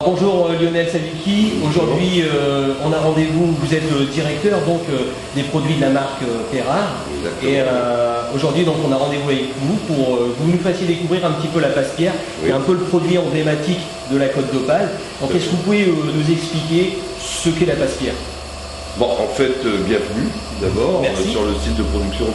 Bonjour Lionel Savicki, aujourd'hui on a rendez-vous, vous êtes directeur donc des produits de la marque Perrard. Et aujourd'hui donc on a rendez-vous avec vous pour que vous nous fassiez découvrir un petit peu la Passe-Pierre, qui est un peu le produit emblématique de la Côte d'Opale. Donc est-ce que vous pouvez nous expliquer ce qu'est la Passe-Pierre? Bon, en fait, bienvenue d'abord sur le site de production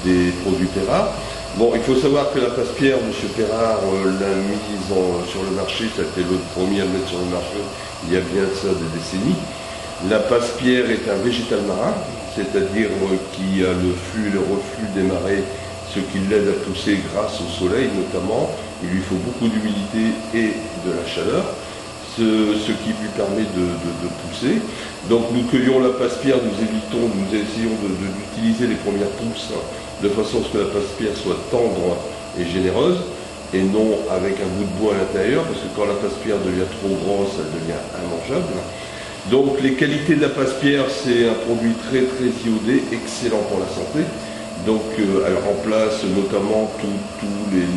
des produits Perrard. Bon, il faut savoir que la Passe-Pierre, M. Perrard l'a mise sur le marché, ça a été le premier à le mettre sur le marché il y a bien ça des décennies. La Passe-Pierre est un végétal marin, c'est-à-dire qui a le flux et le reflux des marées, ce qui l'aide à pousser grâce au soleil notamment. Il lui faut beaucoup d'humidité et de la chaleur, ce qui lui permet de pousser. Donc nous cueillons la Passe-Pierre, nous essayons d'utiliser les premières pousses de façon à ce que la Passe-Pierre soit tendre et généreuse, et non avec un bout de bois à l'intérieur, parce que quand la Passe-Pierre devient trop grosse, elle devient immangeable. Donc les qualités de la Passe-Pierre, c'est un produit très très iodé, excellent pour la santé. Donc elle remplace notamment tous les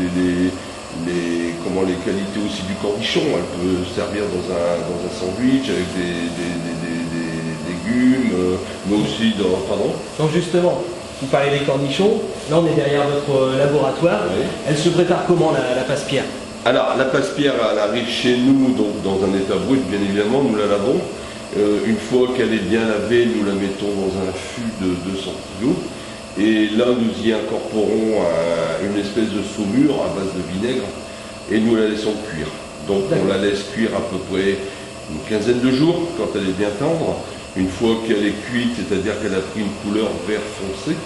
qualités aussi du cornichon. Elle peut servir dans un sandwich avec des légumes, mais aussi dans... Pardon ? Donc justement, vous parlez des cornichons, là on est derrière votre laboratoire. Oui. Elle se prépare comment la Passe-Pierre? Alors la Passe-Pierre, elle arrive chez nous donc dans un état brut, bien évidemment, nous la lavons. Une fois qu'elle est bien lavée, nous la mettons dans un fût de 200 kg. Et là nous y incorporons une espèce de saumure à base de vinaigre et nous la laissons cuire. Donc on la laisse cuire à peu près une quinzaine de jours quand elle est bien tendre. Une fois qu'elle est cuite, c'est-à-dire qu'elle a pris une couleur vert foncé,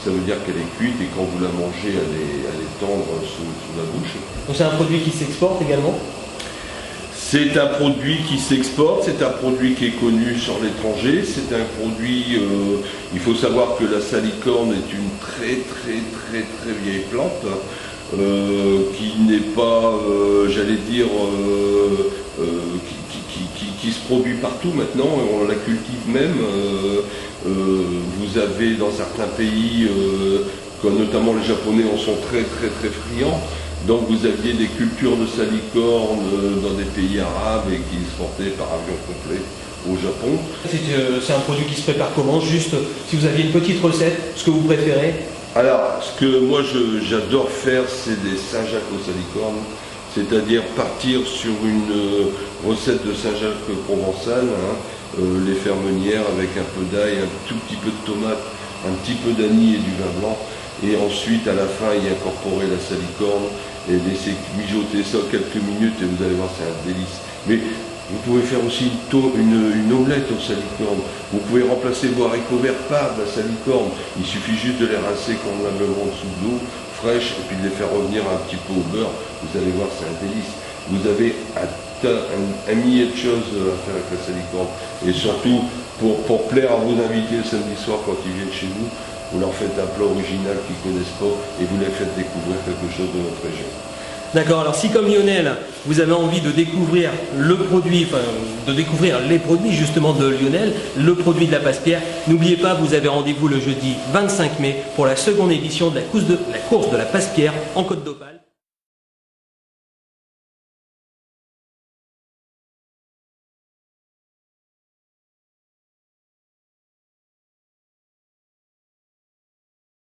ça veut dire qu'elle est cuite et quand vous la mangez, elle est tendre sous la bouche. Donc c'est un produit qui s'exporte également? C'est un produit qui s'exporte, c'est un produit qui est connu sur l'étranger, c'est un produit, il faut savoir que la salicorne est une très vieille plante, qui n'est pas, j'allais dire, qui se produit partout maintenant, on la cultive même. Vous avez dans certains pays, comme notamment les Japonais en sont très friands, donc vous aviez des cultures de salicorne dans des pays arabes et qui se portaient par avion complet au Japon. C'est un produit qui se prépare comment? Juste, si vous aviez une petite recette, ce que vous préférez? Alors, ce que moi j'adore faire, c'est des Saint-Jacques au salicorne, c'est-à-dire partir sur une recette de Saint-Jacques provençal, les faire meunière avec un peu d'ail, un tout petit peu de tomate, un petit peu d'anis et du vin blanc, et ensuite à la fin y incorporer la salicorne et laisser mijoter ça quelques minutes et vous allez voir, c'est un délice. Mais vous pouvez faire aussi une omelette au salicorne. Vous pouvez remplacer vos haricots verts par de la salicorne. Il suffit juste de les rincer convenablement sous l'eau fraîche et puis de les faire revenir un petit peu au beurre. Vous allez voir, c'est un délice. Vous avez un millier de choses à faire avec la salicorne. Et surtout, pour plaire à vos invités le samedi soir quand ils viennent chez vous, vous leur faites un plat original qu'ils ne connaissent pas et vous les faites découvrir quelque chose de notre région. D'accord, alors si comme Lionel, vous avez envie de découvrir le produit, enfin de découvrir les produits justement de Lionel, le produit de la Passe-Pierre, n'oubliez pas, vous avez rendez-vous le jeudi 25 mai pour la seconde édition de la course de la Passe-Pierre en Côte d'Opale.